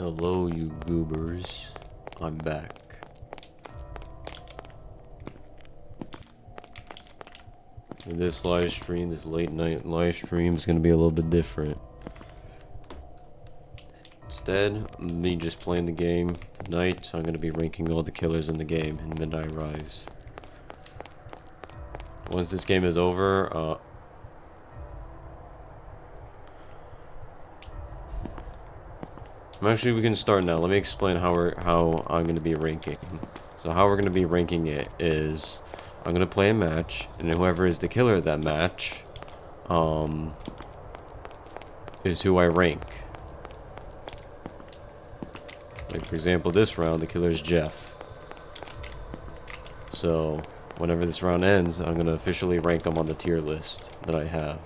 Hello, you goobers. I'm back. And this live stream, this late night live stream, is going to be a little bit different. Instead of me just playing the game tonight, I'm going to be ranking all the killers in the game in Midnight Rise. Once this game is over, actually, we can start now. Let me explain how I'm going to be ranking. So how we're going to be ranking it is, I'm going to play a match, and whoever is the killer of that match, is who I rank. Like, for example, this round, the killer is Jeff. So, whenever this round ends, I'm going to officially rank him on the tier list that I have.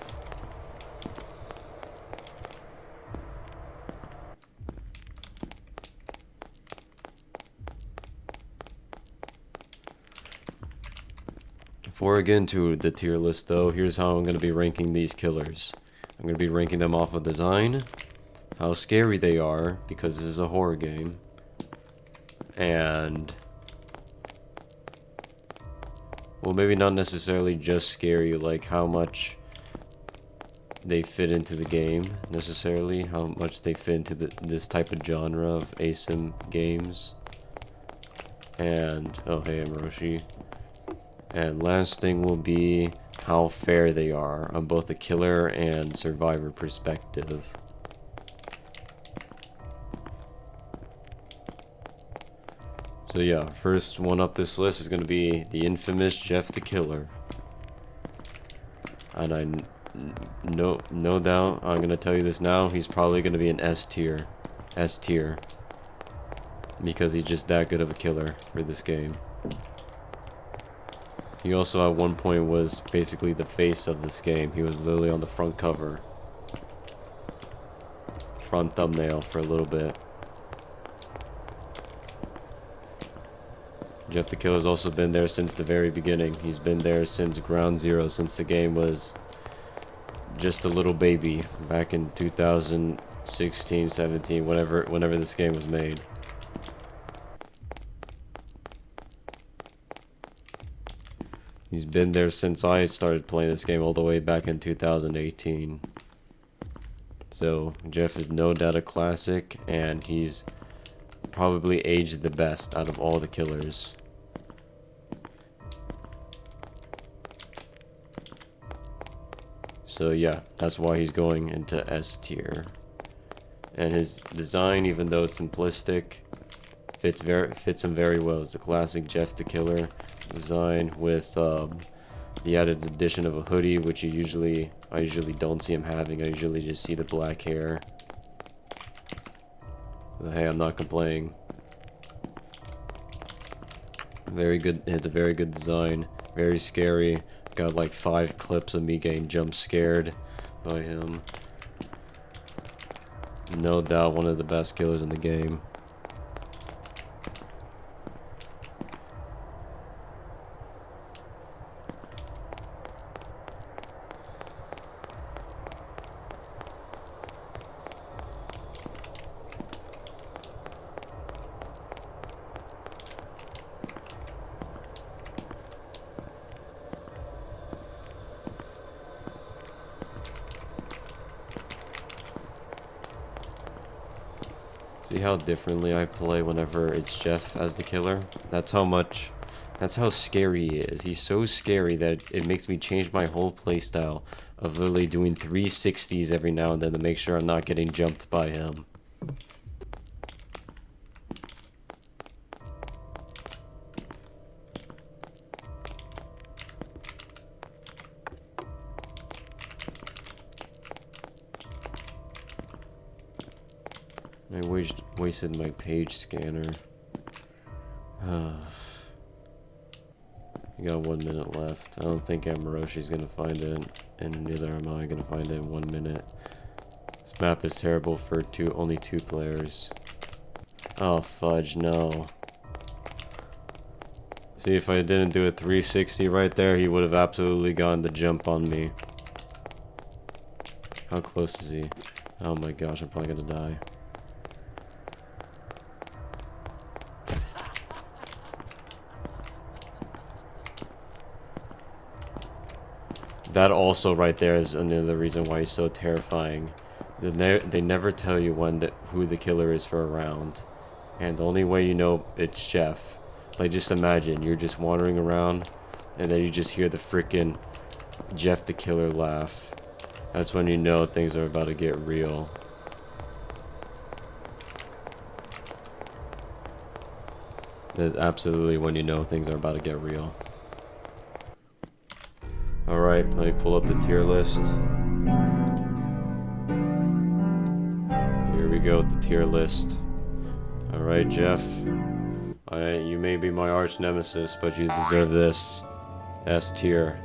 Before I get into the tier list, though, here's how I'm going to be ranking these killers. I'm going to be ranking them off of design, how scary they are, because this is a horror game, and, well, maybe not necessarily just scary, like how much they fit into the game, necessarily, how much they fit into this type of genre of ASIM games, and, oh hey, I'm Roshi. And last thing will be how fair they are on both the killer and survivor perspective. So yeah, first one up this list is going to be the infamous Jeff the Killer. And no doubt, I'm going to tell you this now, he's probably going to be an S tier. Because he's just that good of a killer for this game. He also at one point was basically the face of this game. He was literally on the front cover. Front thumbnail for a little bit. Jeff the Killer's also been there since the very beginning. He's been there since ground zero, since the game was just a little baby back in 2016, 17, whenever this game was made. He's been there since I started playing this game all the way back in 2018. So, Jeff is no doubt a classic, and he's probably aged the best out of all the killers. So yeah, that's why he's going into S tier. And his design, even though it's simplistic, fits him very well. It's the classic Jeff the Killer design with the added addition of a hoodie, which I usually don't see him having. I usually just see the black hair. But hey, I'm not complaining. Very good. It's a very good design. Very scary. Got like 5 clips of me getting jump scared by him. No doubt one of the best killers in the game. See how differently I play whenever it's Jeff as the killer? That's how scary he is. He's so scary that it makes me change my whole playstyle of literally doing 360s every now and then to make sure I'm not getting jumped by him. I wasted my page scanner. You got 1 minute left. I don't think Amaroshi's gonna find it, and neither am I gonna find it in 1 minute. This map is terrible for only two players. Oh fudge, no. See, if I didn't do a 360 right there, he would have absolutely gotten the jump on me. How close is he? Oh my gosh, I'm probably gonna die. that also right there is another reason why he's so terrifying. They never tell you who the killer is for a round. And the only way you know it's Jeff. Like, just imagine, you're just wandering around, and then you just hear the freaking Jeff the Killer laugh. That's when you know things are about to get real. That's absolutely when you know things are about to get real. Alright, let me pull up the tier list. Here we go with the tier list. Alright, Jeff. You may be my arch nemesis, but you deserve this. S tier.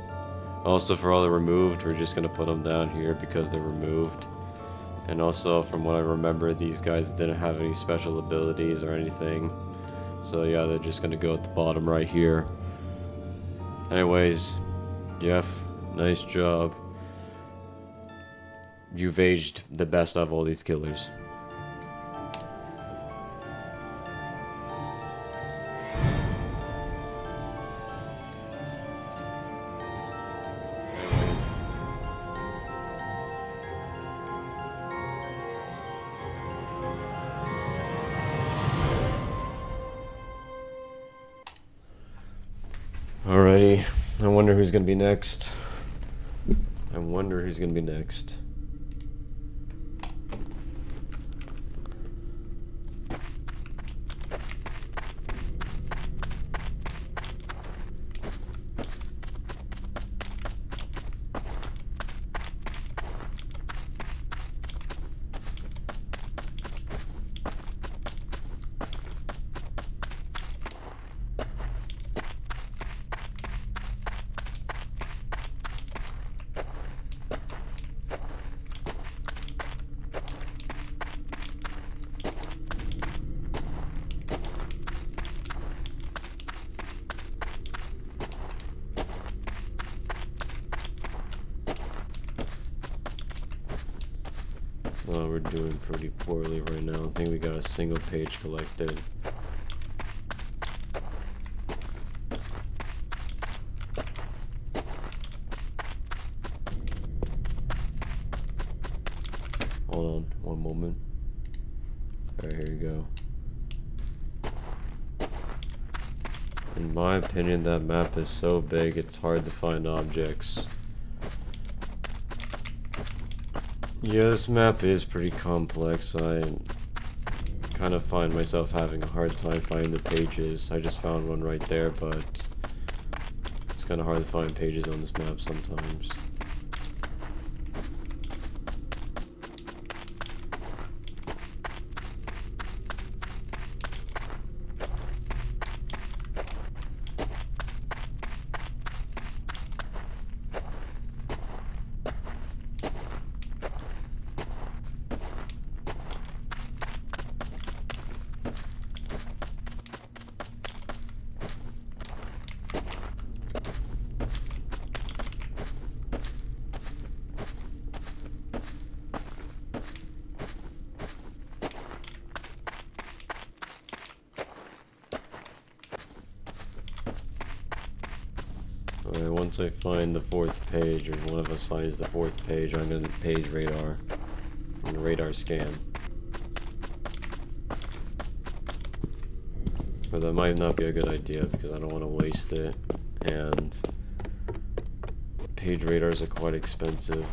Also, for all the removed, we're just gonna put them down here because they're removed. And also, from what I remember, these guys didn't have any special abilities or anything. So yeah, they're just gonna go at the bottom right here. Anyways, Jeff, nice job. You've aged the best of all these killers. Alrighty, I wonder who's gonna be next. I wonder who's gonna be next. Oh, we're doing pretty poorly right now. I think we got a single page collected. Hold on, one moment. Alright, here you go. In my opinion, that map is so big, it's hard to find objects. Yeah, this map is pretty complex. I kind of find myself having a hard time finding the pages. I just found one right there, but it's kind of hard to find pages on this map sometimes. Alright, once I find the fourth page, or one of us finds the fourth page, I'm gonna page radar. And radar scan. But that might not be a good idea because I don't want to waste it. And page radars are quite expensive.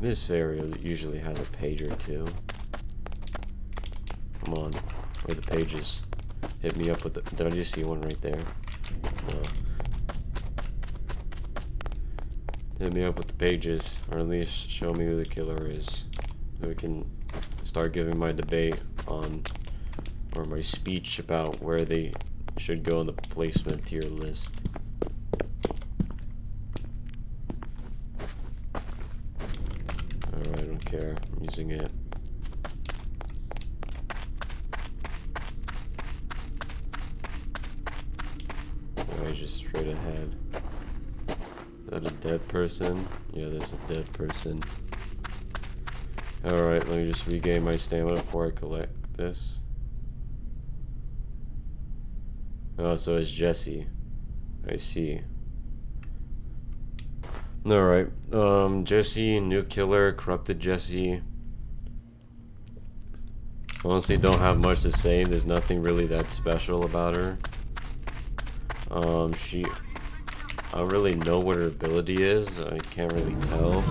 This area usually has a page or two. Come on, where the pages? Hit me up with the. Did I just see one right there? No. Hit me up with the pages, or at least show me who the killer is. So we can start giving my debate on, or my speech about where the should go on the placement tier list. Alright, I don't care. I'm using it. Alright, just straight ahead. Is that a dead person? Yeah, there's a dead person. Alright, let me just regain my stamina before I collect this. Oh, so it's Jesse. I see. Alright, Jesse, new killer, corrupted Jesse. Honestly, don't have much to say. There's nothing really that special about her. I don't really know what her ability is. I can't really tell.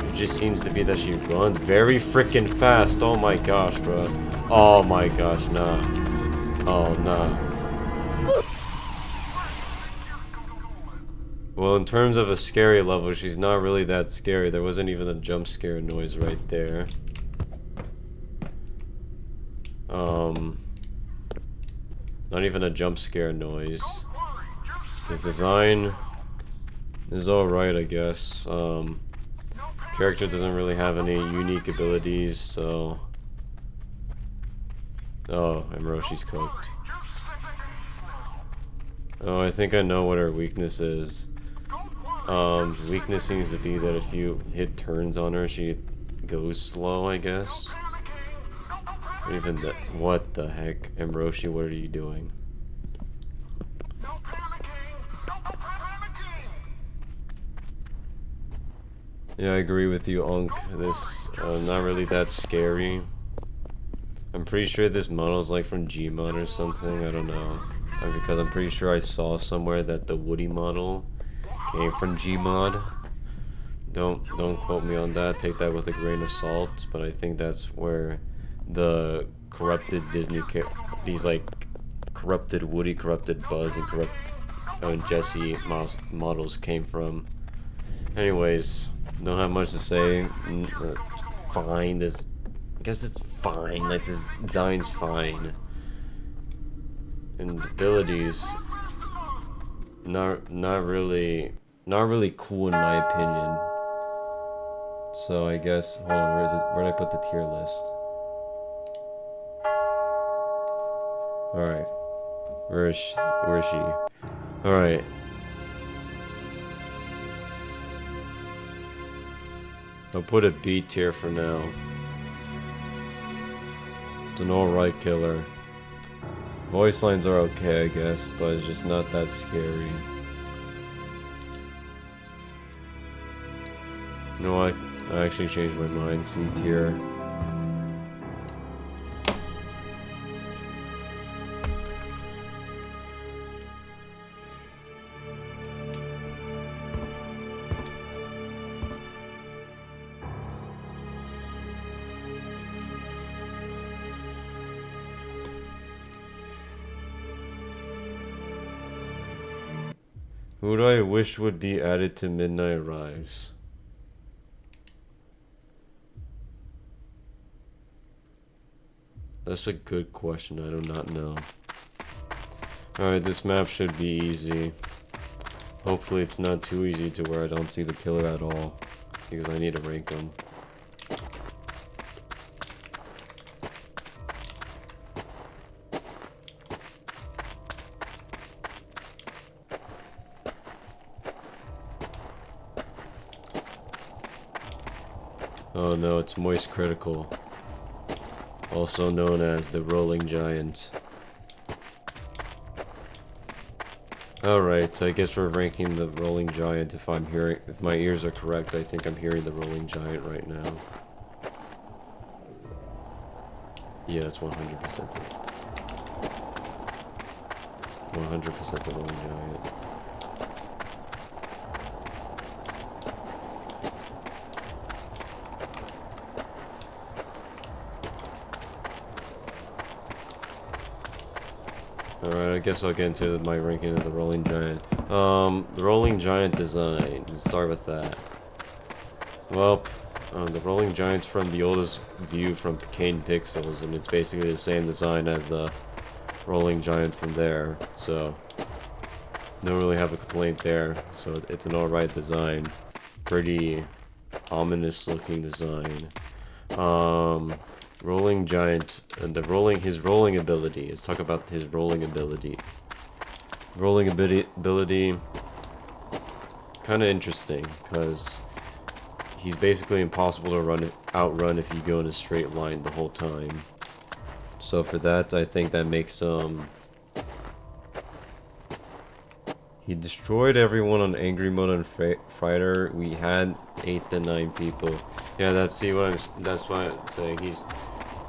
It just seems to be that she runs very freaking fast. Oh my gosh, bro. Oh my gosh, nah. Oh, nah. Well, in terms of a scary level, she's not really that scary. There wasn't even a jump scare noise right there. Not even a jump scare noise. This design is alright, I guess. Character doesn't really have any unique abilities, so... Oh, Amroshi's cooked. Oh, I think I know what her weakness is. Weakness seems to be that if you hit turns on her, she goes slow, I guess. Even that. What the heck? Amroshi, what are you doing? Yeah, I agree with you, Unk. This, not really that scary. I'm pretty sure this model's like from Gmod or something, I don't know. Because I'm pretty sure I saw somewhere that the Woody model came from Gmod. Don't quote me on that, take that with a grain of salt, but I think that's where the corrupted Disney these like corrupted Woody, corrupted Buzz, and Jesse models came from. Anyways, don't have much to say. Fine, this, I guess it's fine, like this design's fine. And abilities, not really cool in my opinion. So I guess, hold on, where is it? Where did I put the tier list? Alright. Where is she? Alright. I'll put a B tier for now. It's an alright killer. Voice lines are okay, I guess, but it's just not that scary. You know what? I actually changed my mind. C tier. Who do I wish would be added to Midnight Rise? That's a good question. I do not know. Alright, this map should be easy. Hopefully it's not too easy to where I don't see the killer at all. Because I need to rank him. Oh no, it's Moist Critical. Also known as the Rolling Giant. Alright, I guess we're ranking the Rolling Giant. If my ears are correct, I think I'm hearing the Rolling Giant right now. Yeah, it's 100% 100% the Rolling Giant. Alright, I guess I'll get into my ranking of the Rolling Giant. The Rolling Giant design. Let's start with that. Well, the Rolling Giant's from the oldest view from Kane Pixels, and it's basically the same design as the Rolling Giant from there, so don't really have a complaint there. So it's an alright design. Pretty ominous looking design. Rolling Giant and his rolling ability. Let's talk about his rolling ability. Rolling ability kind of interesting because he's basically impossible to outrun if you go in a straight line the whole time. So for that, I think that makes he destroyed everyone on Angry Mode and Fighter. We had 8 to 9 people. Yeah, that's why I'm saying he's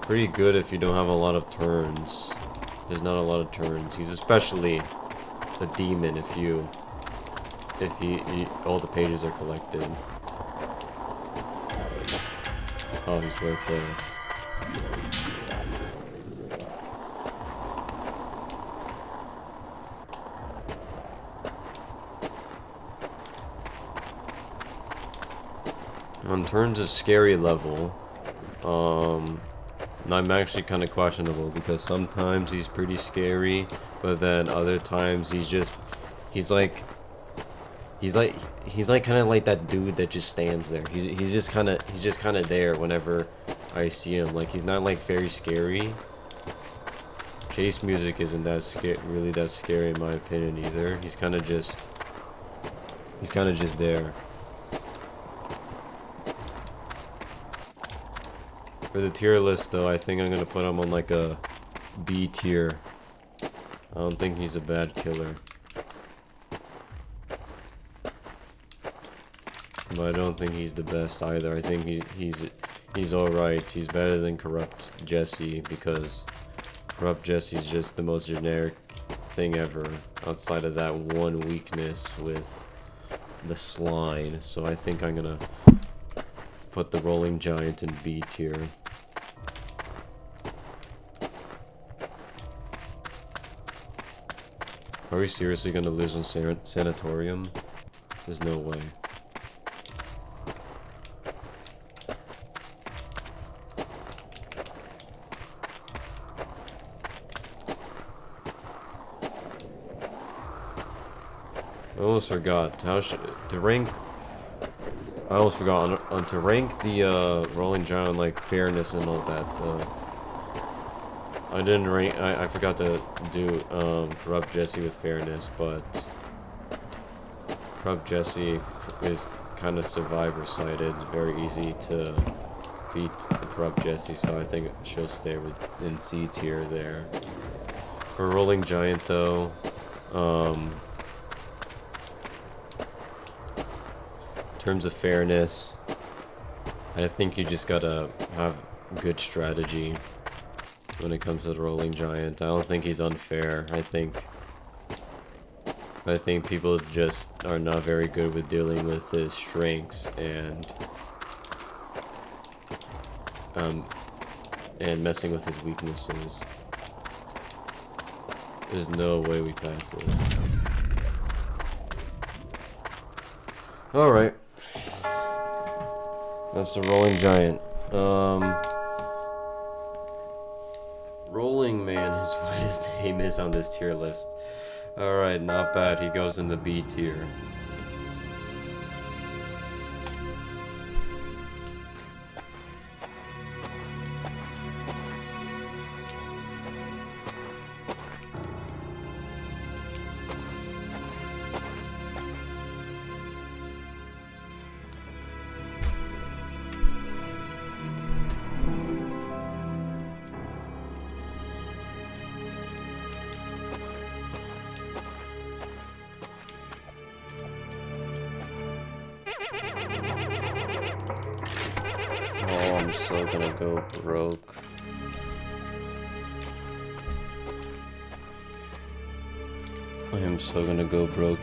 pretty good if you don't have a lot of turns. There's not a lot of turns. He's especially a demon if all the pages are collected. Oh, he's right there. In terms of scary level, I'm actually kind of questionable because sometimes he's pretty scary, but then other times he's like kind of like that dude that just stands there. He's just kind of there whenever I see him. Like he's not like very scary. Chase music isn't really that scary in my opinion either. He's kind of just there. For the tier list though, I think I'm gonna put him on like a B tier. I don't think he's a bad killer. But I don't think he's the best either. I think he's alright. He's better than Corrupt Jesse because Corrupt Jesse is just the most generic thing ever outside of that one weakness with the slime. So I think I'm gonna put the Rolling Giant in B tier. Are we seriously gonna lose on Sanatorium? There's no way. I almost forgot to rank the Rolling Giant like fairness and all that. I forgot to do Corrupt Jesse with fairness, but Corrupt Jesse is kind of survivor sided, very easy to beat the Corrupt Jesse, so I think she'll stay in C tier there. For Rolling Giant though, in terms of fairness, I think you just gotta have good strategy when it comes to the Rolling Giant. I don't think he's unfair. I think people just are not very good with dealing with his strengths and messing with his weaknesses. There's no way we pass this. Alright. That's the Rolling Giant. Rolling Man is what his name is on this tier list. Alright, not bad. He goes in the B tier. Oh, I'm so gonna go broke. I am so gonna go broke.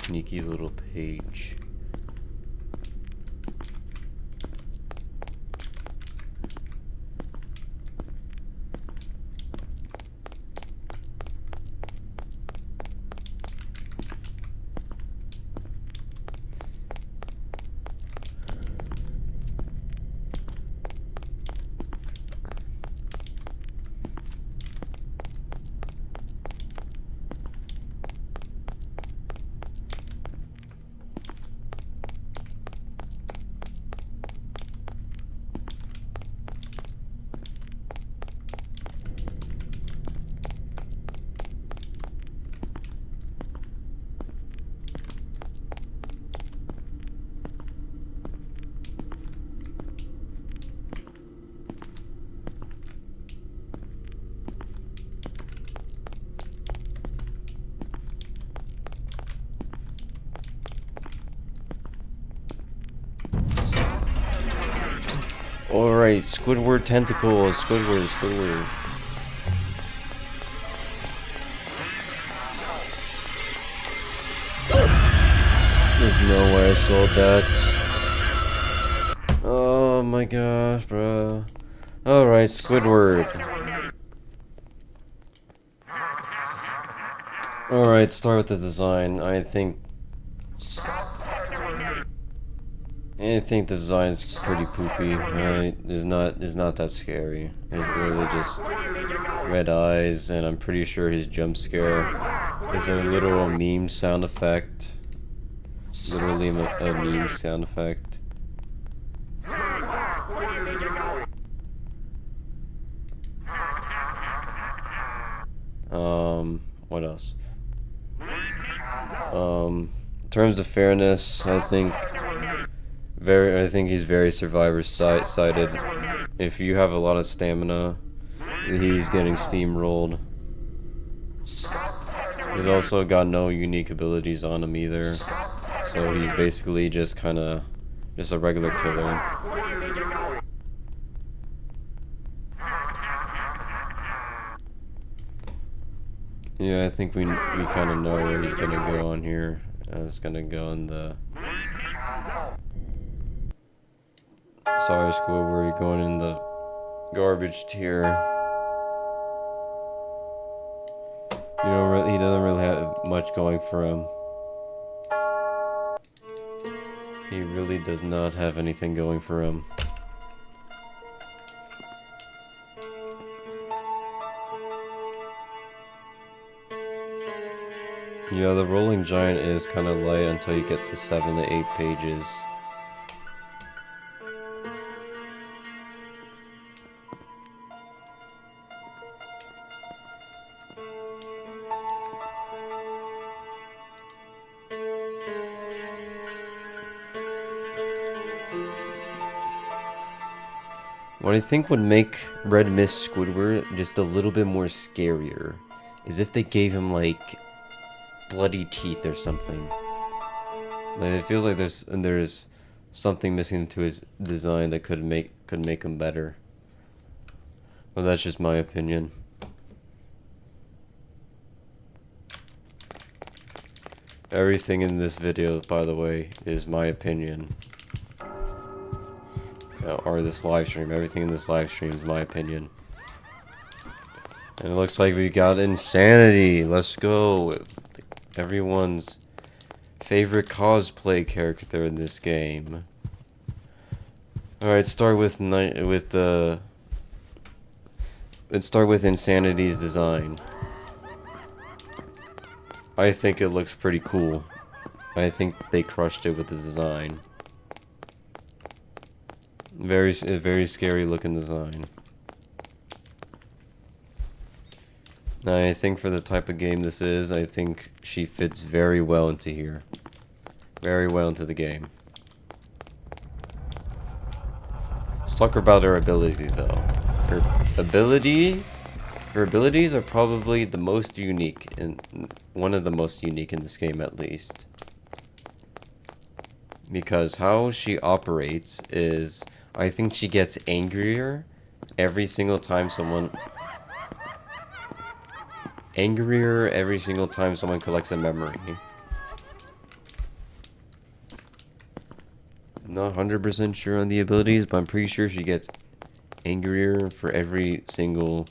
sneaky little page. Alright, Squidward tentacles. Squidward. There's no way I sold that. Oh my gosh, bro. Alright, Squidward. Alright, start with the design. I think the design is pretty poopy, right? It's not that scary. It's literally just red eyes, and I'm pretty sure his jump scare is a literal meme sound effect. Literally a meme sound effect. What else? In terms of fairness, I think he's very survivor-sided. If you have a lot of stamina, he's getting steamrolled. He's also got no unique abilities on him either. So he's basically just a regular killer. Yeah, I think we kind of know where he's gonna go on here. It's gonna go in the... Sorry, Squidward, you're going in the garbage tier. He doesn't really have much going for him. He really does not have anything going for him. Yeah, the Rolling Giant is kind of light until you get to 7 to 8 pages. What I think would make Red Mist Squidward just a little bit more scarier is if they gave him like bloody teeth or something. Like, it feels like there's something missing to his design that could make him better. Well, that's just my opinion. Everything in this video, by the way, is my opinion. Or this live stream. Everything in this live stream is my opinion. And it looks like we got Insanity. Let's go. Everyone's favorite cosplay character in this game. Alright, let's start with Insanity's design. I think it looks pretty cool. I think they crushed it with the design. Very scary looking design. Now, I think for the type of game this is, I think she fits very well into here. Very well into the game. Let's talk about her ability, though. Her abilities are probably the most unique, and one of the most unique in this game, at least. Because how she operates is, I think she gets angrier every single time someone collects a memory. not 100% sure on the abilities, but I'm pretty sure she gets angrier for every single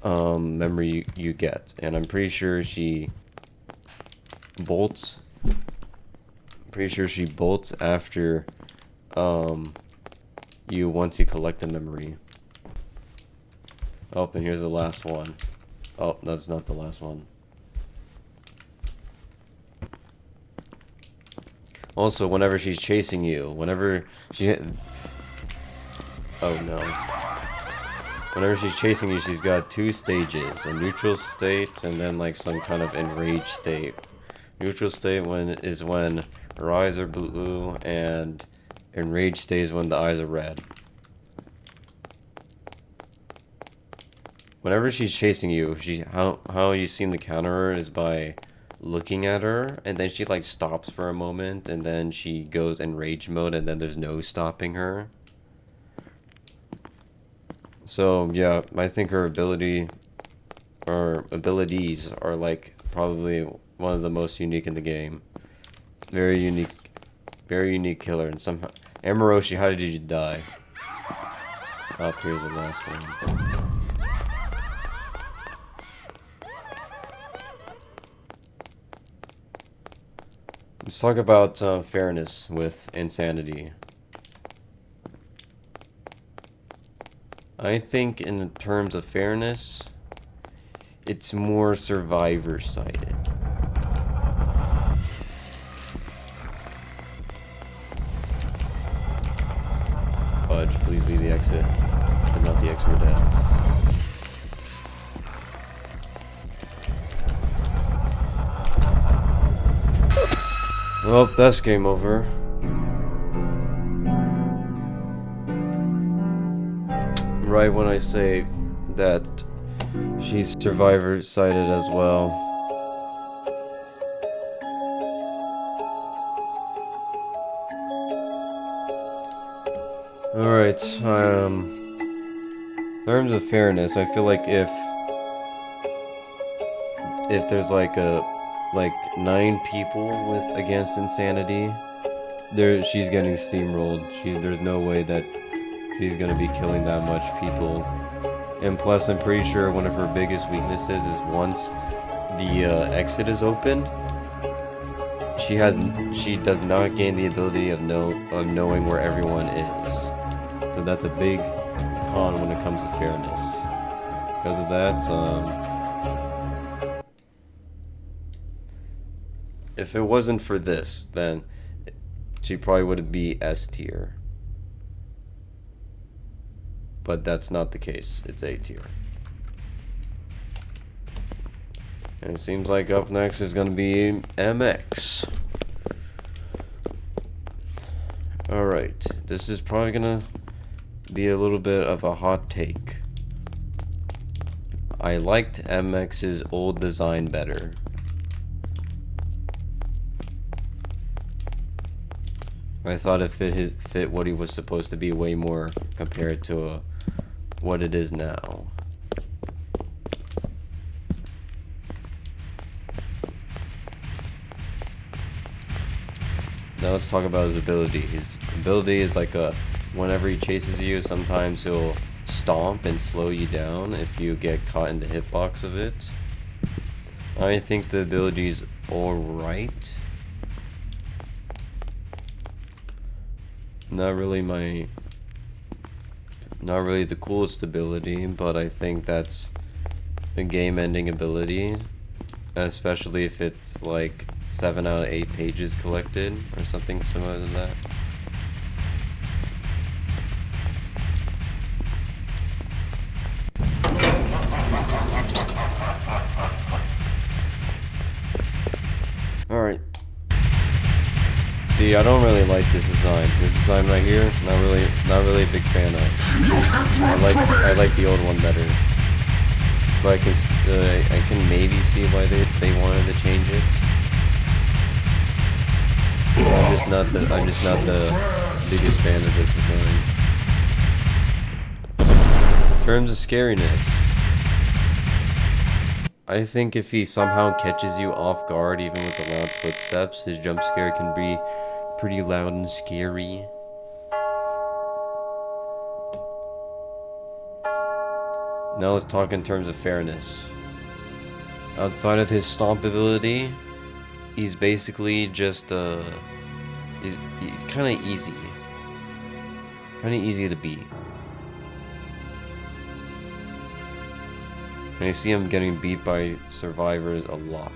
memory you get. And I'm pretty sure she bolts. Pretty sure she bolts after once you collect a memory. Oh, and here's the last one. Oh, that's not the last one. Also, whenever she's chasing you, whenever she... Oh no. Whenever she's chasing you, she's got two stages. A neutral state and then like some kind of enraged state. Neutral state is when her eyes are blue, and enraged state is when the eyes are red. Whenever she's chasing you, how you seem to counter her is by looking at her, and then she like stops for a moment, and then she goes in rage mode, and then there's no stopping her. So yeah, I think her abilities are like probably one of the most unique in the game. Very unique killer. And somehow, Amoroshi, how did you die? Oh, here's the last one. Let's talk about fairness with Insanity. I think in terms of fairness, it's more survivor-sided. Fudge, please be the exit. But not the exit, we're dead. Well, that's game over. Right when I say that she's survivor-sided as well. Alright, in terms of fairness, I feel like if there's like 9 people against Insanity, she's getting steamrolled. There's no way that she's gonna be killing that much people. And plus, I'm pretty sure one of her biggest weaknesses is once the exit is opened, she does not gain the ability of knowing where everyone is. So that's a big con when it comes to fairness. Because of that, if it wasn't for this, then she probably would be S tier. But that's not the case. It's A tier. And it seems like up next is going to be MX. Alright. This is probably going to be a little bit of a hot take. I liked MX's old design better. I thought it fit what he was supposed to be way more compared to what it is now. Now let's talk about his ability. His ability is like whenever he chases you, sometimes he'll stomp and slow you down if you get caught in the hitbox of it. I think the ability's alright. Not really the coolest ability, but I think that's a game-ending ability, especially if it's like 7 out of 8 pages collected or something similar to that. Alright. See, I don't really like this design. This design right here, not really a big fan of. I like the old one better. But I can maybe see why they wanted to change it. But I'm just not the biggest fan of this design. In terms of scariness, I think if he somehow catches you off guard, even with the loud footsteps, his jump scare can be pretty loud and scary. Now let's talk in terms of fairness. Outside of his stomp ability, he's basically just he's kind of easy. Kind of easy to beat. And I see him getting beat by survivors a lot.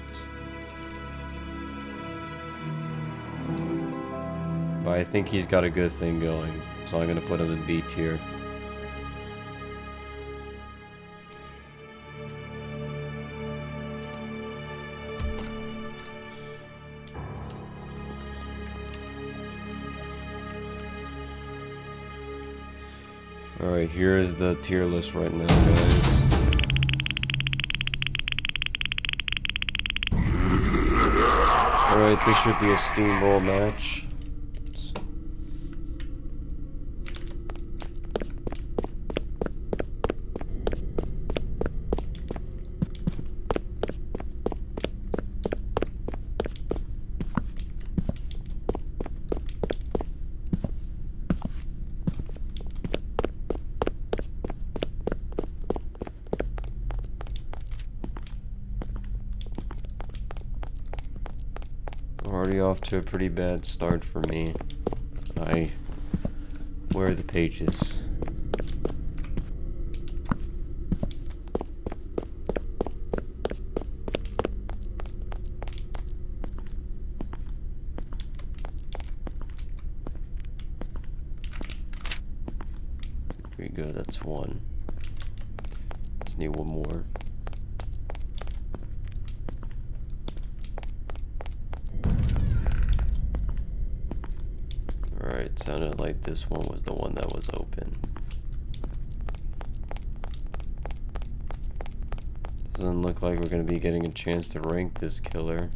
But I think he's got a good thing going, so I'm gonna put him in B tier. Alright, here is the tier list right now, guys. Alright, this should be a steamroll match. Already off to a pretty bad start for me. Where are the pages? Here we go, that's one. Just need one more. Alright, sounded like this one was the one that was open. Doesn't look like we're going to be getting a chance to rank this killer.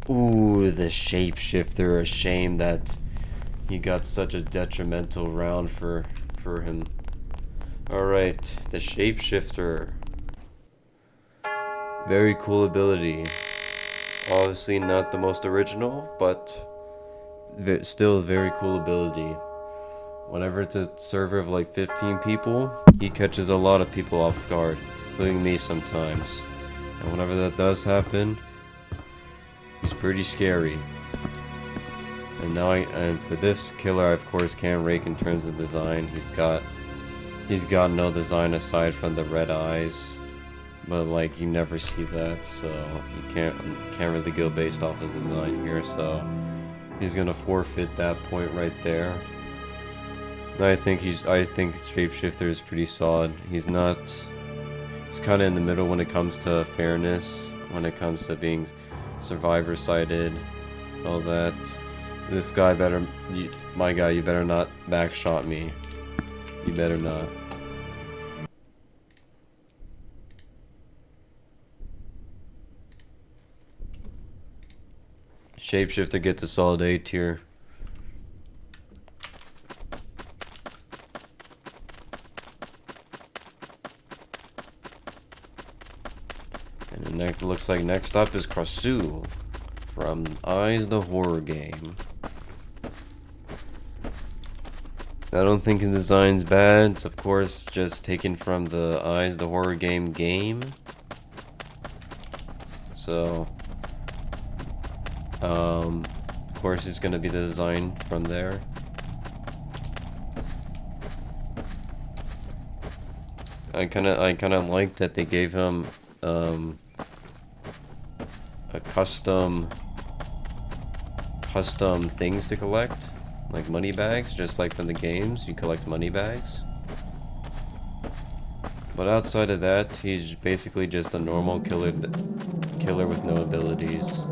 Ooh, the shapeshifter. A shame that he got such a detrimental round for him. Alright, the shapeshifter. Very cool ability. Obviously not the most original, but still a very cool ability. Whenever it's a server of like 15 people, he catches a lot of people off guard, including me sometimes. And whenever that does happen, he's pretty scary. And for this killer, I of course can't rake in terms of design. He's got no design aside from the red eyes. But like you never see that, so you can't really go based off of design here. So he's gonna forfeit that point right there. I think Shapeshifter is pretty solid. He's kind of in the middle when it comes to fairness, when it comes to being survivor sided, all that. This guy my guy, you better not backshot me. You better not. Shapeshifter gets a solid A tier. And it looks like next up is Krasu from Eyes the Horror Game. I don't think his design's bad. It's of course just taken from the Eyes the Horror game. So of course it's gonna be the design from there. I kinda like that they gave him a custom things to collect, like money bags, just like from the games you collect money bags. But outside of that, he's basically just a normal killer with no abilities.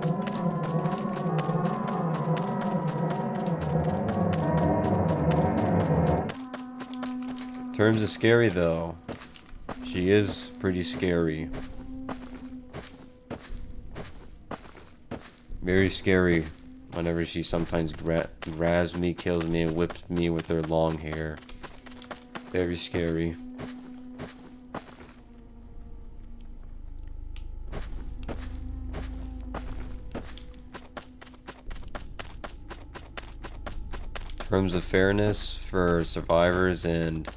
In terms of scary though, she is pretty scary. Very scary whenever she sometimes grabs me, kills me, and whips me with her long hair. Very scary. In terms of fairness for survivors and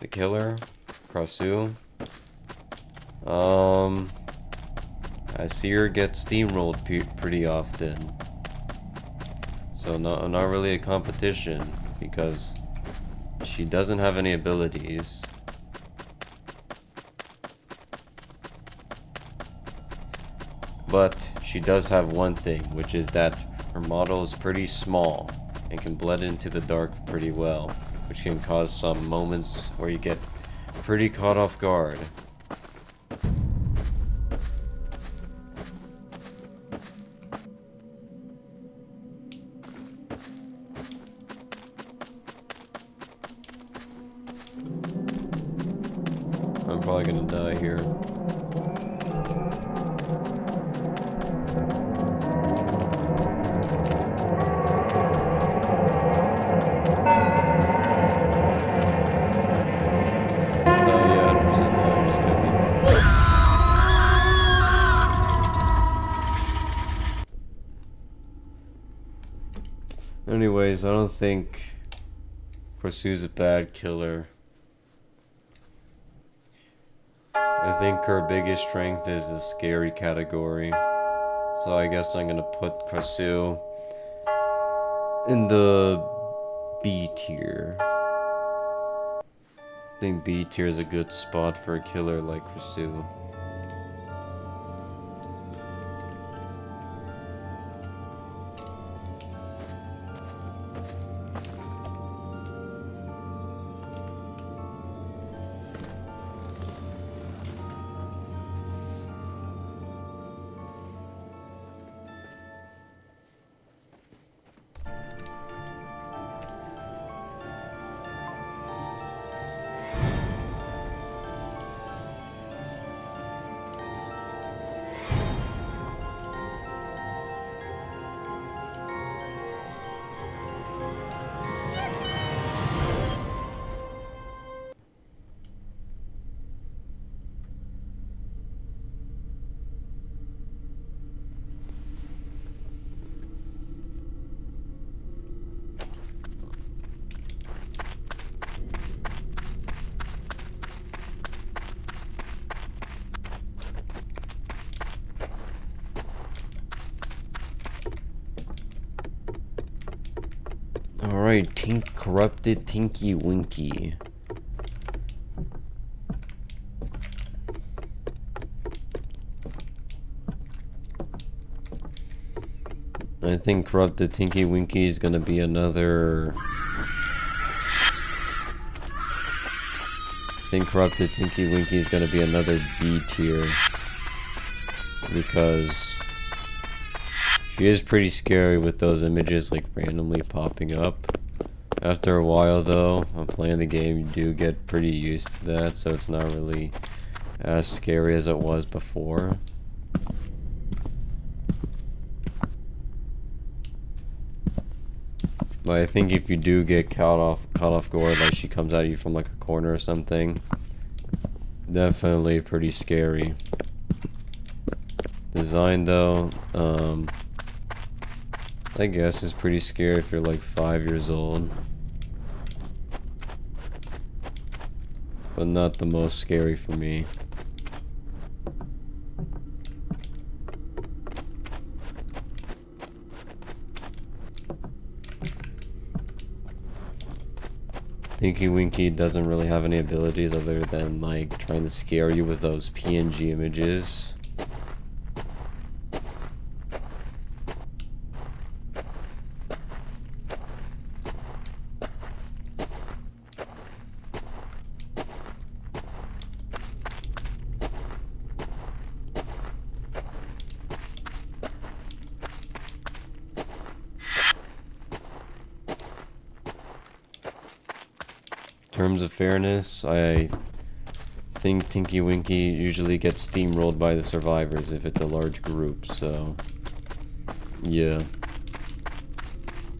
the killer, Krasu, I see her get steamrolled pretty often. So not really a competition because she doesn't have any abilities. But she does have one thing, which is that her model is pretty small and can blend into the dark pretty well, which can cause some moments where you get pretty caught off guard. I'm probably gonna die here. Anyways, I don't think Krasu's a bad killer. I think her biggest strength is the scary category. So I guess I'm gonna put Krasu in the B tier. I think B tier is a good spot for a killer like Krasu. Alright, corrupted Tinky Winky. I think corrupted Tinky Winky is gonna be another... corrupted Tinky Winky is gonna be another B tier. Because she is pretty scary with those images like randomly popping up. After a while though, I'm playing the game, you do get pretty used to that, so it's not really as scary as it was before. But I think if you do get caught off guard, like she comes at you from like a corner or something, definitely pretty scary. Design though, I guess is pretty scary if you're like 5 years old. But not the most scary for me. Tinky Winky doesn't really have any abilities other than like trying to scare you with those PNG images. In terms of fairness, I think Tinky Winky usually gets steamrolled by the survivors if it's a large group, so yeah.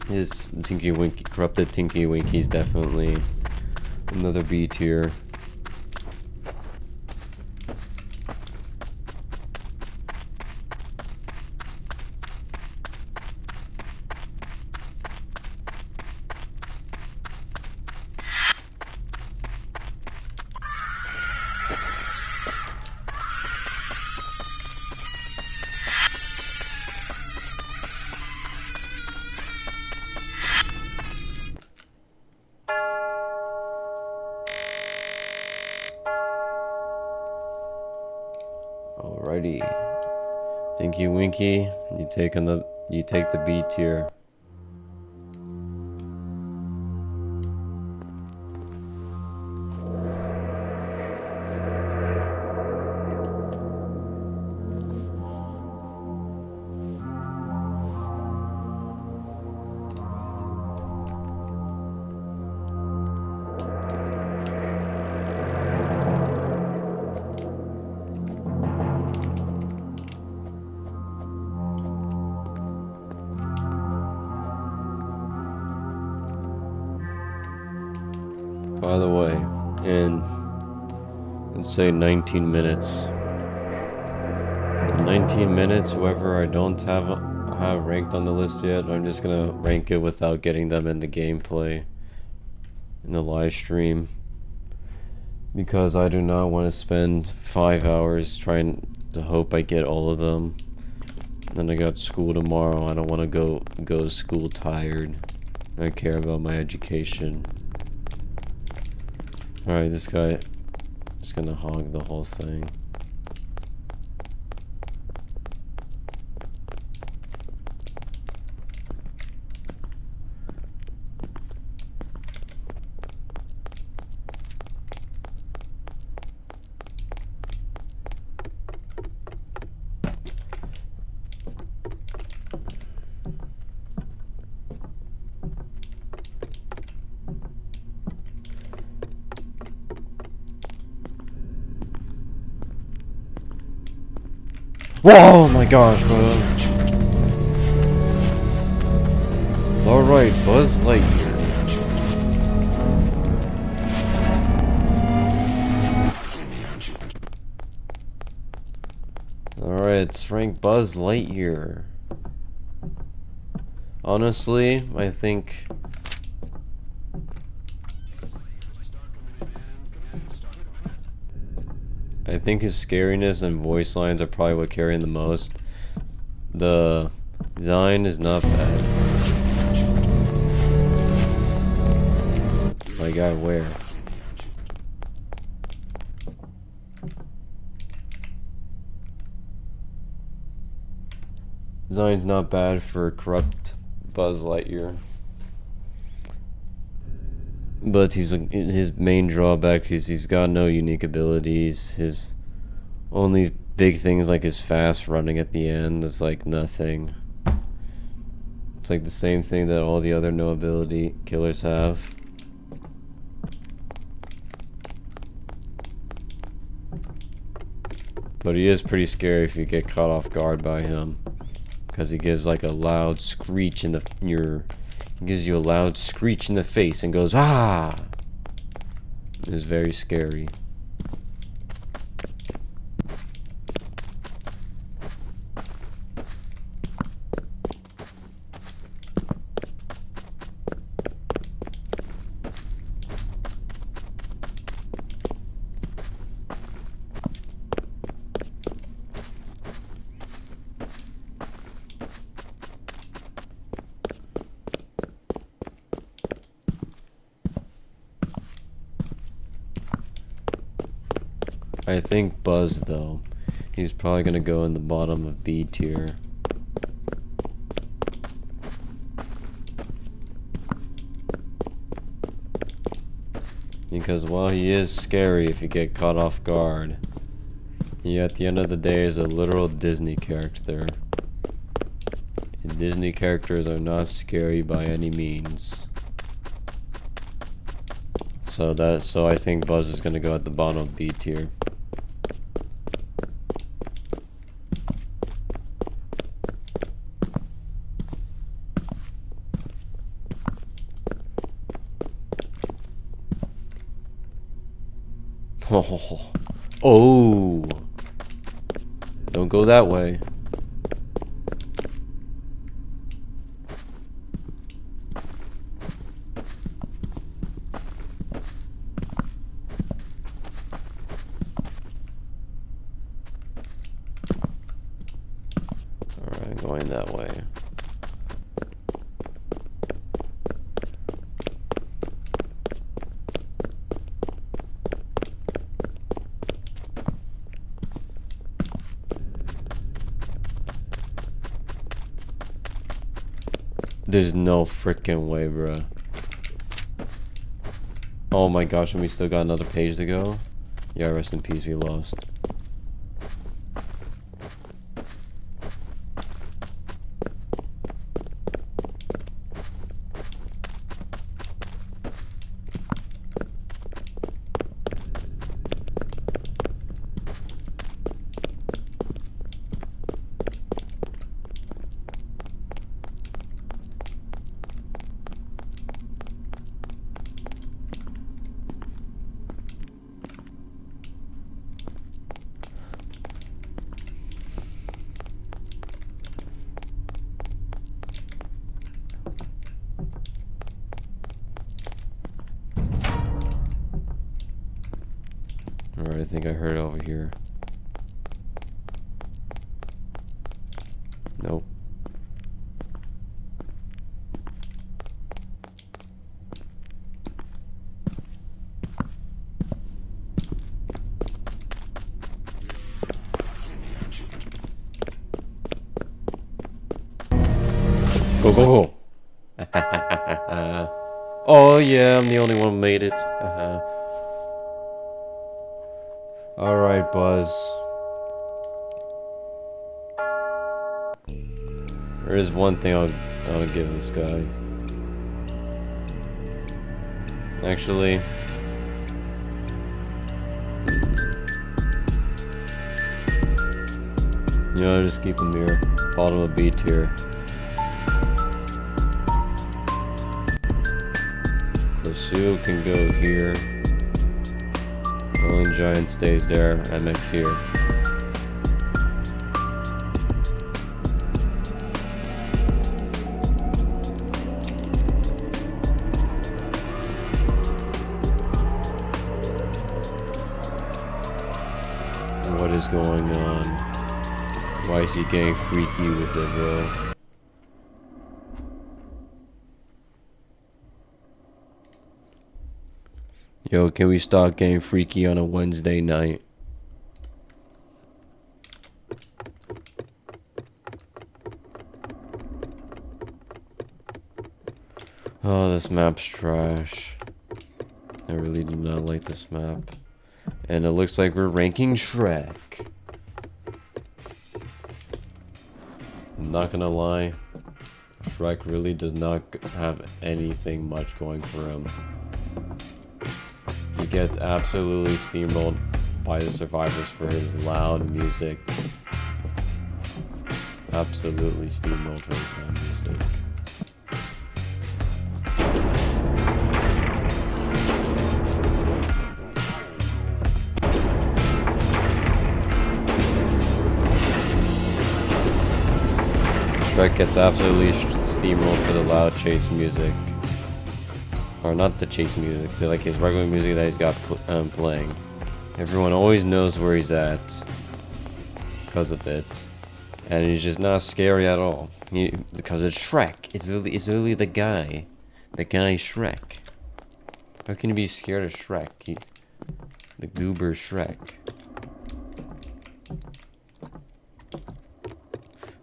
His Tinky Winky, corrupted Tinky Winky is definitely another B tier. Alrighty. Tinky Winky, you take the B tier. By the way, in let's say 19 minutes. In 19 minutes, whoever I don't have ranked on the list yet, I'm just gonna rank it without getting them in the gameplay in the live stream, because I do not want to spend 5 hours trying to hope I get all of them. And then I got school tomorrow. I don't want to go to school tired. I care about my education. Alright, this guy is gonna hog the whole thing. Whoa, my gosh, bro. Alright, Buzz Lightyear. Alright, it's ranked Buzz Lightyear. Honestly, I think his scariness and voice lines are probably what carry him the most. The design is not bad. My guy, where? Design's not bad for corrupt Buzz Lightyear. But his main drawback is he's got no unique abilities. His only big thing is like his fast running at the end is like nothing. It's like the same thing that all the other no ability killers have. But he is pretty scary if you get caught off guard by him, because he gives like a loud screech in gives you a loud screech in the face and goes, ah! It's very scary. I think Buzz, though, he's probably gonna go in the bottom of B tier. Because while he is scary if you get caught off guard, he at the end of the day is a literal Disney character. And Disney characters are not scary by any means. So I think Buzz is gonna go at the bottom of B tier. Oh, don't go that way. Alright, going that way. There's no freaking way, bruh. Oh my gosh, and we still got another page to go? Yeah, rest in peace, we lost. Alright, I think I heard it over here. Nope. Go, go, go! Oh yeah, I'm the only one who made it. Alright, Buzz. There is one thing I'll give this guy. Actually, you know, just keep him here. Bottom of B tier. Sue can go here. Rolling Giant stays there. MX here. What is going on? Why is he getting freaky with it, bro? Yo, can we start getting freaky on a Wednesday night? Oh, this map's trash. I really do not like this map. And it looks like we're ranking Shrek. I'm not gonna lie. Shrek really does not have anything much going for him. He gets absolutely steamrolled by the survivors for his loud music. Absolutely steamrolled for his loud music. Shrek gets absolutely steamrolled for the loud chase music. Or not the chase music, to like his regular music that he's got playing. Everyone always knows where he's at because of it, and he's just not scary at all. Because it's Shrek. It's literally the guy Shrek. How can you be scared of Shrek? The goober Shrek.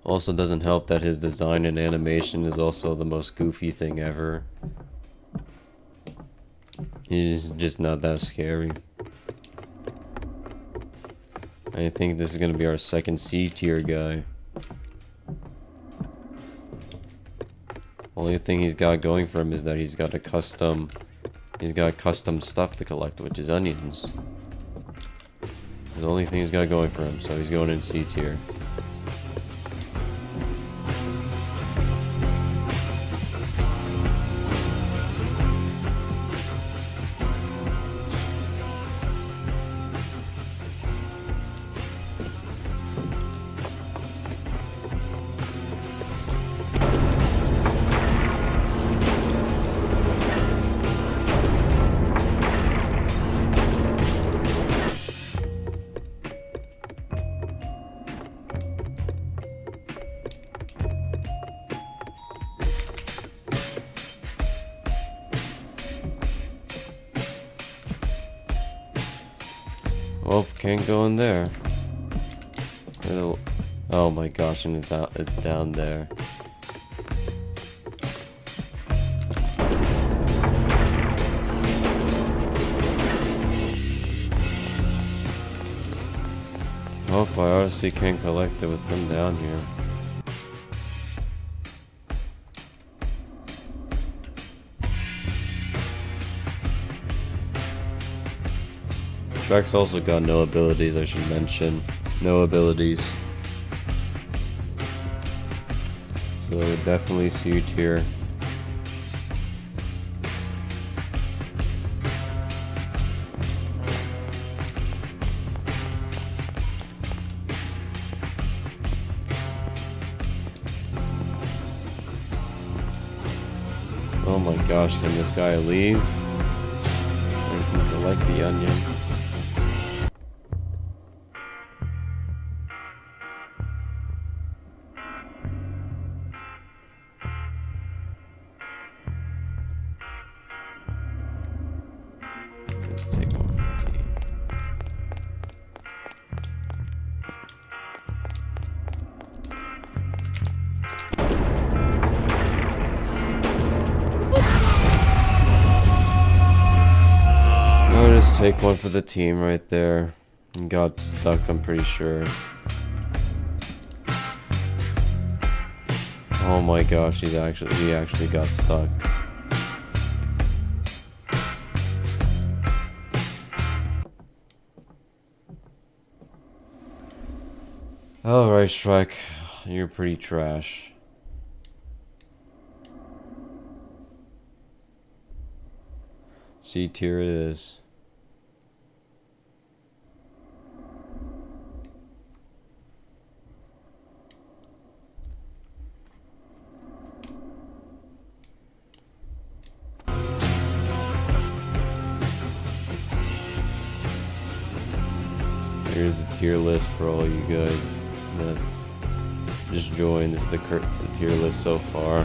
Also, doesn't help that his design and animation is also the most goofy thing ever. He's just not that scary. I think this is gonna be our second C tier guy. Only thing he's got going for him is that he's got custom stuff to collect, which is onions. That's the only thing he's got going for him, so he's going in C tier. Well, can't go in there. Oh my gosh, and it's down there. hope I honestly can collect it with them down here. Shrek's also got no abilities, I should mention. No abilities. So definitely C tier. Oh my gosh, can this guy leave? I can collect the onion. Let's take one for tea. I'll just take one for the team right there. And got stuck, I'm pretty sure. Oh my gosh, he actually got stuck. Alright, Shrek. You're pretty trash. C tier it is. Here's the tier list for all you guys that just joined. This is the tier list so far.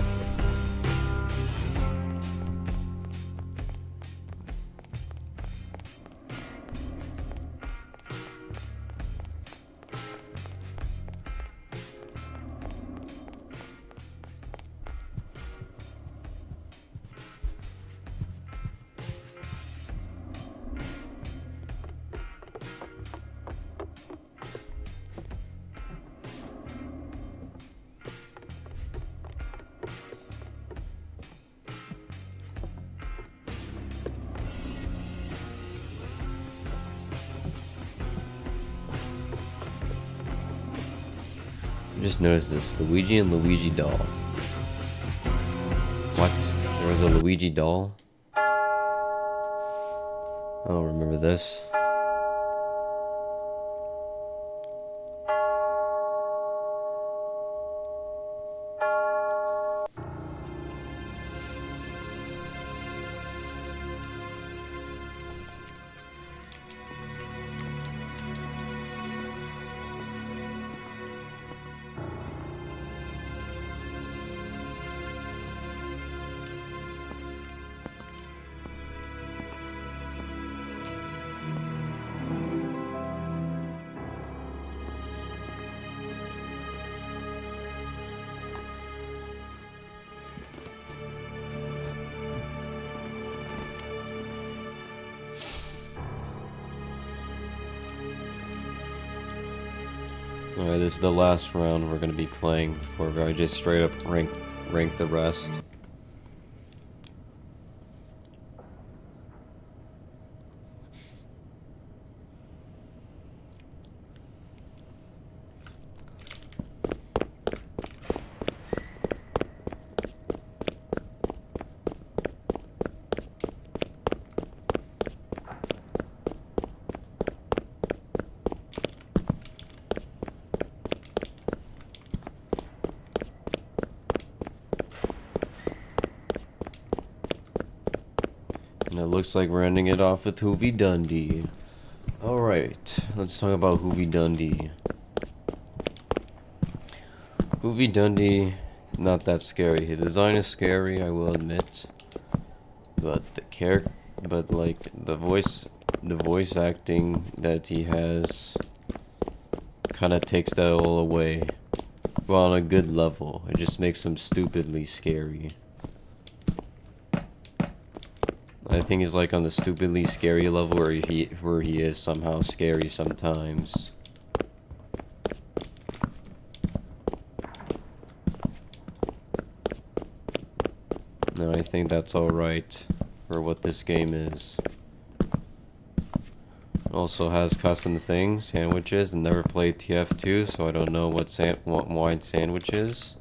Just noticed this, Luigi and Luigi doll. What? There was a Luigi doll? I don't remember this. Alright, this is the last round we're gonna be playing before I just straight up rank the rest. And it looks like we're ending it off with Hoovie Dundee. Alright, let's talk about Hoovie Dundee. Hoovie Dundee, not that scary. His design is scary, I will admit. But the voice acting that he has kind of takes that all away. Well, on a good level. It just makes him stupidly scary. I think he's like on the stupidly scary level where he is somehow scary sometimes. think that's alright for what this game is. Also has custom things, sandwiches, and never played TF2, so I don't know what wine sandwich is.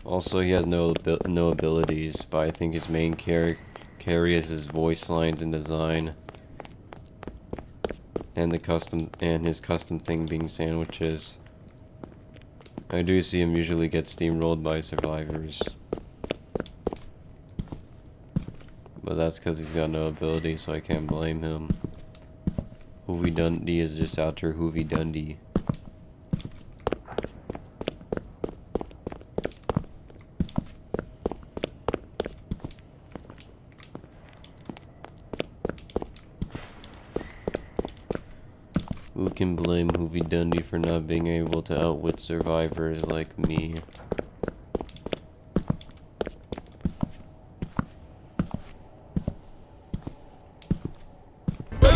Also, he has no abilities, but I think his main carry is his voice lines and design, and his custom thing being sandwiches. I do see him usually get steamrolled by survivors, but that's because he's got no ability, so I can't blame him. Hoovy Dundee is just after Hoovy Dundee. Who can blame Hoovy Dundee for not being able to outwit survivors like me?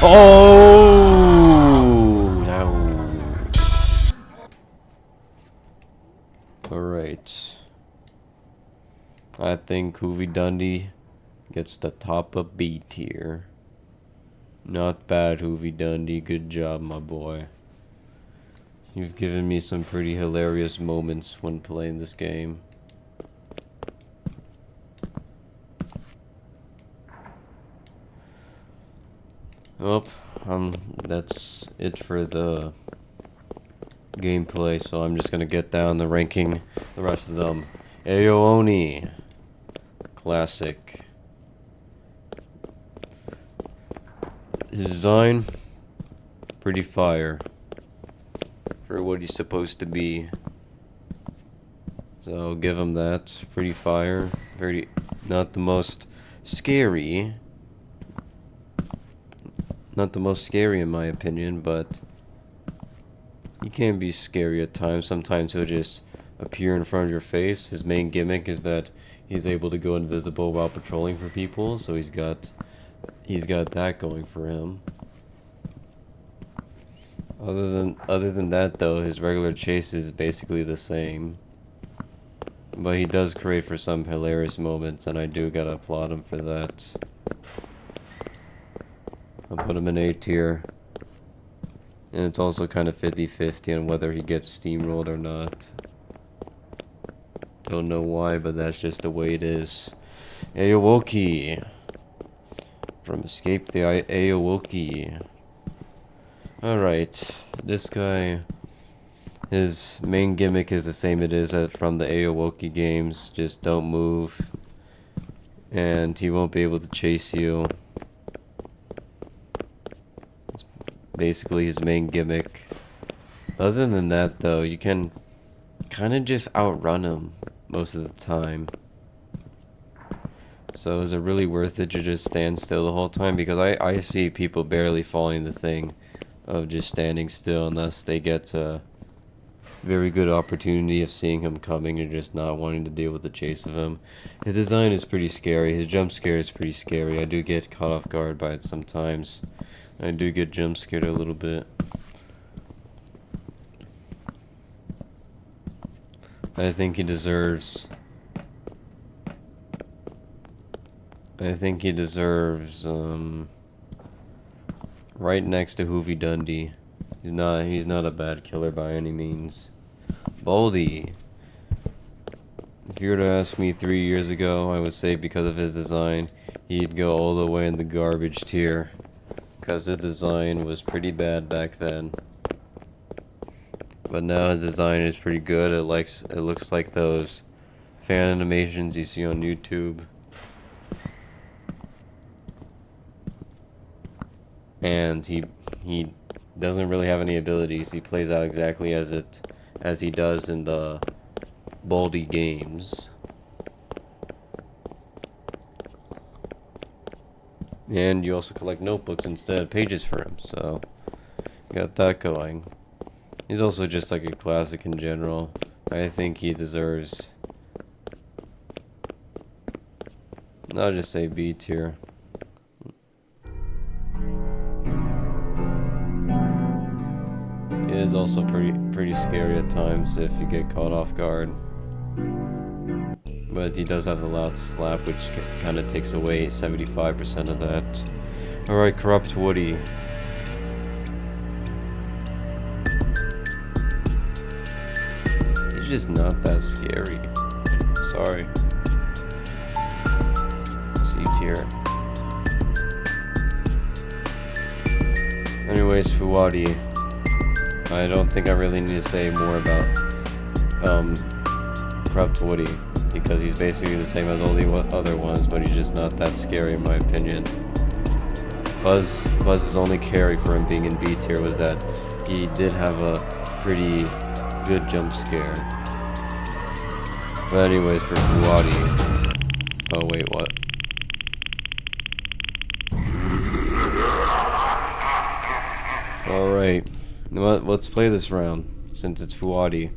Oh no! Alright. I think Hoovy Dundee gets the top of B tier. Not bad, Hoovy Dundee. Good job, my boy. You've given me some pretty hilarious moments when playing this game. Well, that's it for the gameplay, so I'm just gonna get down the ranking the rest of them. Ayo Oni. Classic. His design, pretty fire for what he's supposed to be. So I'll give him that. Pretty fire. Very, not the most scary. Not the most scary in my opinion, but he can be scary at times. Sometimes he'll just appear in front of your face. His main gimmick is that he's able to go invisible while patrolling for people, so he's got that going for him. Other than that though, his regular chase is basically the same. But he does create for some hilarious moments, and I do gotta applaud him for that. I'll put him in A tier. And it's also kind of 50-50 on whether he gets steamrolled or not. Don't know why, but that's just the way it is. Aowoki. From Escape the Aowoki. Alright, this guy, his main gimmick is the same it is from the Aowoki games, just don't move, and he won't be able to chase you. It's basically his main gimmick. Other than that though, you can kind of just outrun him most of the time. So is it really worth it to just stand still the whole time? Because I see people barely following the thing of just standing still unless they get a very good opportunity of seeing him coming and just not wanting to deal with the chase of him. His design is pretty scary. His jump scare is pretty scary. I do get caught off guard by it sometimes. I do get jump scared a little bit. I think he deserves right next to Hoovy Dundee. He's not a bad killer by any means. Baldy. If you were to ask me 3 years ago, I would say because of his design, he'd go all the way in the garbage tier. Because his design was pretty bad back then. But now his design is pretty good. It looks like those fan animations you see on YouTube. And he doesn't really have any abilities. He plays out exactly as he does in the Baldi games. And you also collect notebooks instead of pages for him, so got that going. He's also just like a classic in general. I think he deserves, I'll just say B tier. His is also pretty scary at times if you get caught off guard. But he does have a loud slap, which kind of takes away 75% of that. Alright, Corrupt Woody. He's just not that scary. Sorry. C-tier. Anyways, Fuwadi. I don't think I really need to say more about Corrupt Woody, because he's basically the same as all the other ones, but he's just not that scary in my opinion. Buzz's only carry for him being in B tier was that he did have a pretty good jump scare. But anyways, for Fuwadi. Oh wait, what? Alright. Let's play this round, since it's Fuwadi.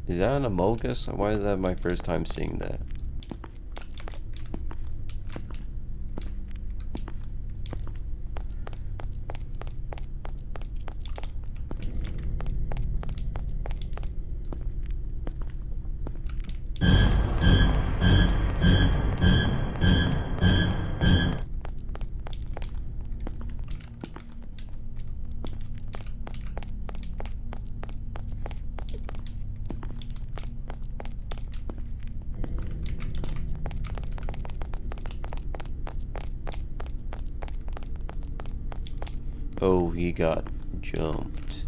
Is that an Amogus? Why is that my first time seeing that? Oh, he got jumped.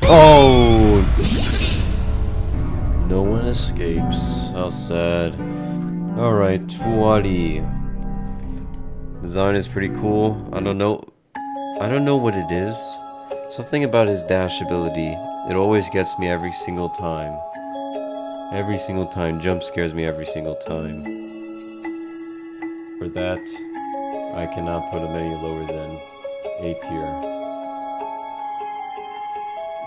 Oh! No one escapes. How sad. Alright, Fuwadi. Design is pretty cool. I don't know what it is. Something about his dash ability. It always gets me every single time. Every single time. Jump scares me every single time. For that, I cannot put him any lower than A tier.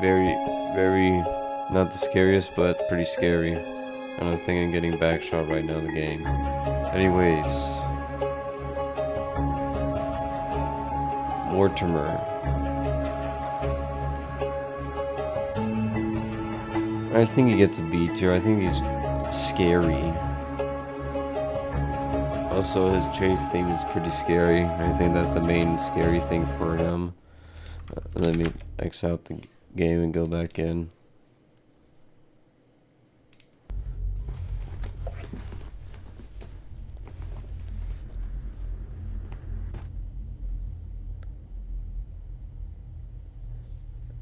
Very, not the scariest, but pretty scary. I don't think I'm getting backshot right now in the game. Anyways. Mortimer. I think he gets a B tier. I think he's scary. Also, his chase theme is pretty scary. I think that's the main scary thing for him. Let me X out the game and go back in.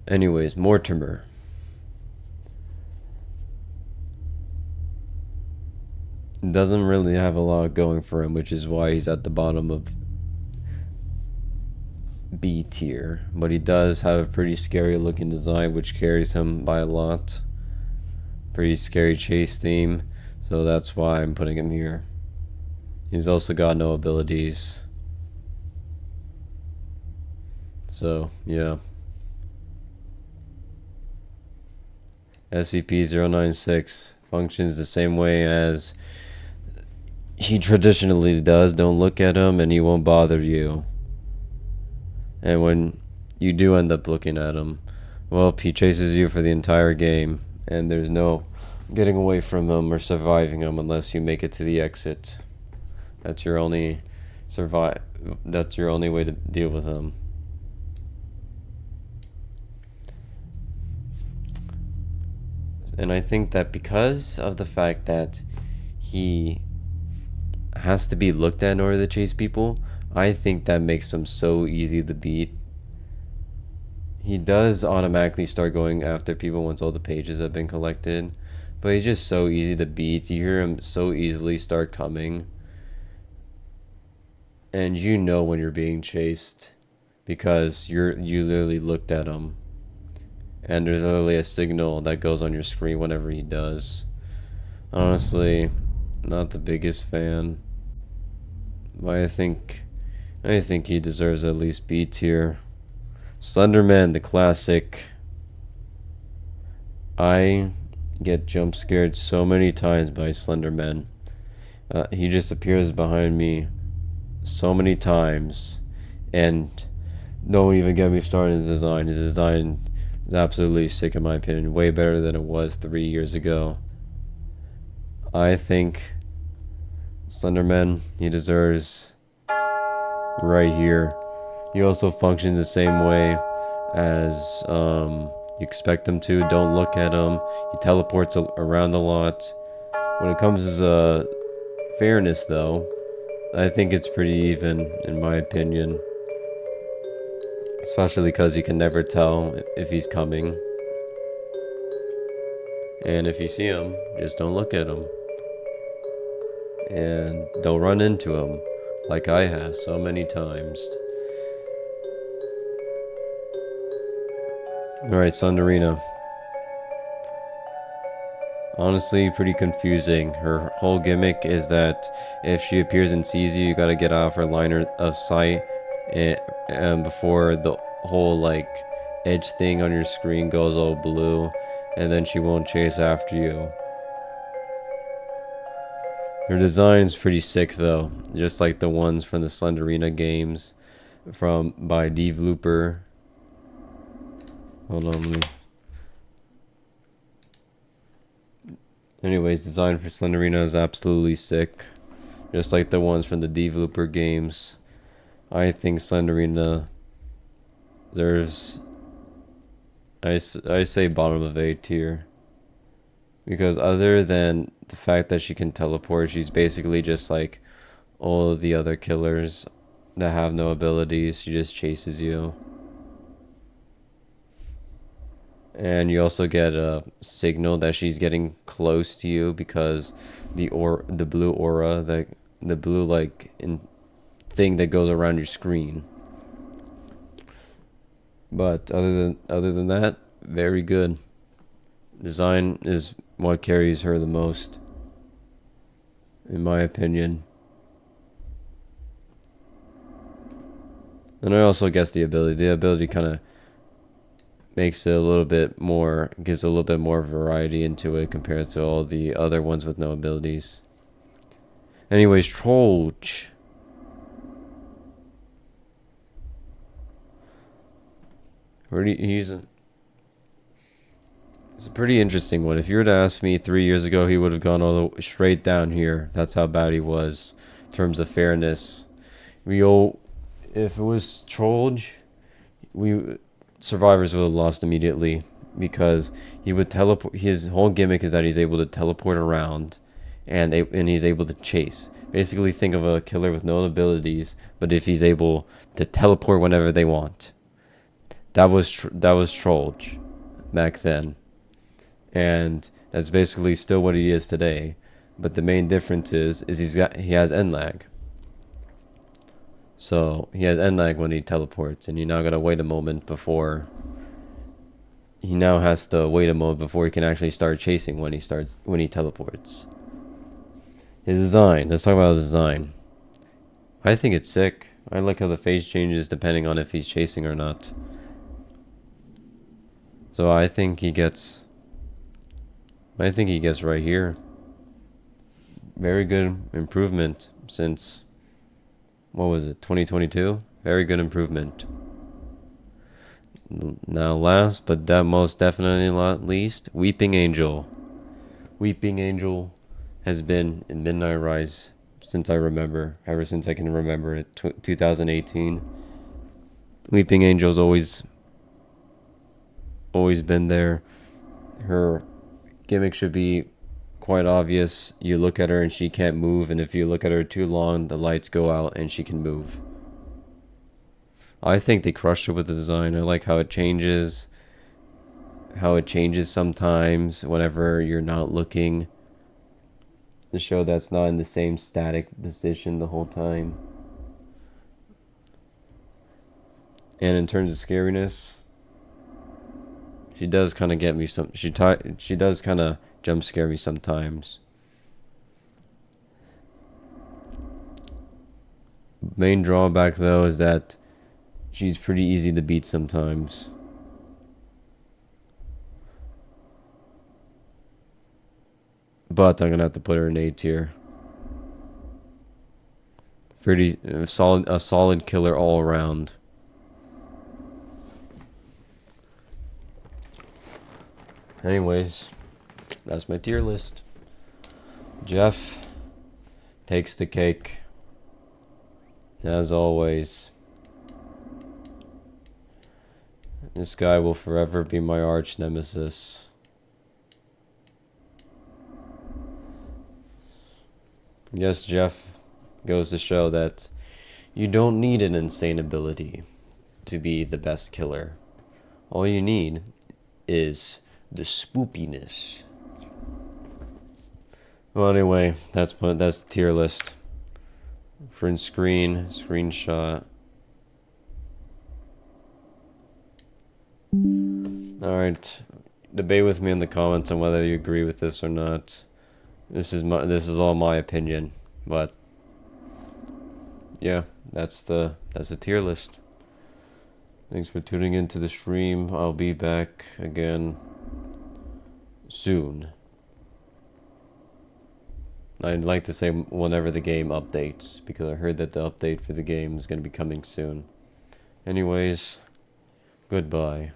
Anyways, Mortimer. Doesn't really have a lot going for him, which is why he's at the bottom of B tier, but he does have a pretty scary looking design which carries him by a lot. Pretty scary chase theme, so that's why I'm putting him here. He's also got no abilities, so yeah. SCP-096, functions the same way as he traditionally does. Don't look at him and he won't bother you. And when you do end up looking at him, well, he chases you for the entire game, and there's no getting away from him or surviving him unless you make it to the exit. That's your only That's your only way to deal with him. And I think that because of the fact that he has to be looked at in order to chase people, I think that makes him so easy to beat. He does automatically start going after people once all the pages have been collected, but he's just so easy to beat. You hear him so easily start coming, and you know when you're being chased because you literally looked at him, and there's literally a signal that goes on your screen whenever he does. Honestly, not the biggest fan, but I think he deserves at least B tier. Slenderman, the classic. I get jump scared so many times by Slenderman. He just appears behind me so many times, and don't even get me started on his design. His design is absolutely sick in my opinion, way better than it was 3 years ago. I think Slenderman, he deserves right here. He also functions the same way as you expect him to. Don't look at him. He teleports around a lot. When it comes to fairness, though, I think it's pretty even, in my opinion. Especially because you can never tell if he's coming. And if you see him, just don't look at him. And don't run into him, like I have so many times. Alright, Slendrina. Honestly, pretty confusing. Her whole gimmick is that if she appears and sees you, you gotta get out of her line of sight and before the whole like edge thing on your screen goes all blue, and then she won't chase after you. Her design's pretty sick though, just like the ones from the Slendrina games by Developer. Hold on, let me... Anyways, design for Slendrina is absolutely sick. Just like the ones from the Developer games. I think Slendrina deserves... I say bottom of A tier. Because other than the fact that she can teleport, she's basically just like all of the other killers that have no abilities. She just chases you. And you also get a signal that she's getting close to you because the blue aura, the blue like thing that goes around your screen. But other than that, very good. Design is what carries her the most, in my opinion. And I also guess the ability kind of makes it a little bit more, gives a little bit more variety into it compared to all the other ones with no abilities. Anyways, Trollge. It's a pretty interesting one. If you were to ask me 3 years ago, he would have gone all the straight down here. That's how bad he was in terms of fairness. If it was Trollge, survivors would have lost immediately because he would teleport. His whole gimmick is that he's able to teleport around, and he's able to chase. Basically, think of a killer with no abilities, but if he's able to teleport whenever they want. That was Trollge back then, and that's basically still what he is today. But the main difference is he has end lag. So he has end lag when he teleports, and you now gotta wait a moment before. He now has to wait a moment before he can actually start chasing when he teleports. His design. Let's talk about his design. I think it's sick. I like how the face changes depending on if he's chasing or not. So I think he gets I think he gets right here. Very good improvement since, what was it, 2022? Very good improvement. Now last, but most definitely not least, Weeping Angel. Weeping Angel has been in Midnight Rise since I remember, ever since I can remember it, 2018. Weeping Angel's always been there. Her gimmick should be quite obvious. You look at her and she can't move, and if you look at her too long, the lights go out and she can move. I think they crushed it with the design. I like how it changes. How it changes sometimes whenever you're not looking. To show that's not in the same static position the whole time. And in terms of scariness, she does kind of get me some. She does kind of jump scare me sometimes. Main drawback though is that she's pretty easy to beat sometimes. But I'm gonna have to put her in A tier. Pretty a solid killer all around. Anyways, that's my tier list. Jeff takes the cake. As always. This guy will forever be my arch nemesis. Yes, Jeff goes to show that you don't need an insane ability to be the best killer. All you need is the spoopiness. Well, anyway, that's the tier list. Print screen, screenshot. Alright, debate with me in the comments on whether you agree with this or not. This is all my opinion, but yeah, that's the tier list. Thanks for tuning into the stream. I'll be back again soon. I'd like to say whenever the game updates, because I heard that the update for the game is going to be coming soon. Anyways, goodbye.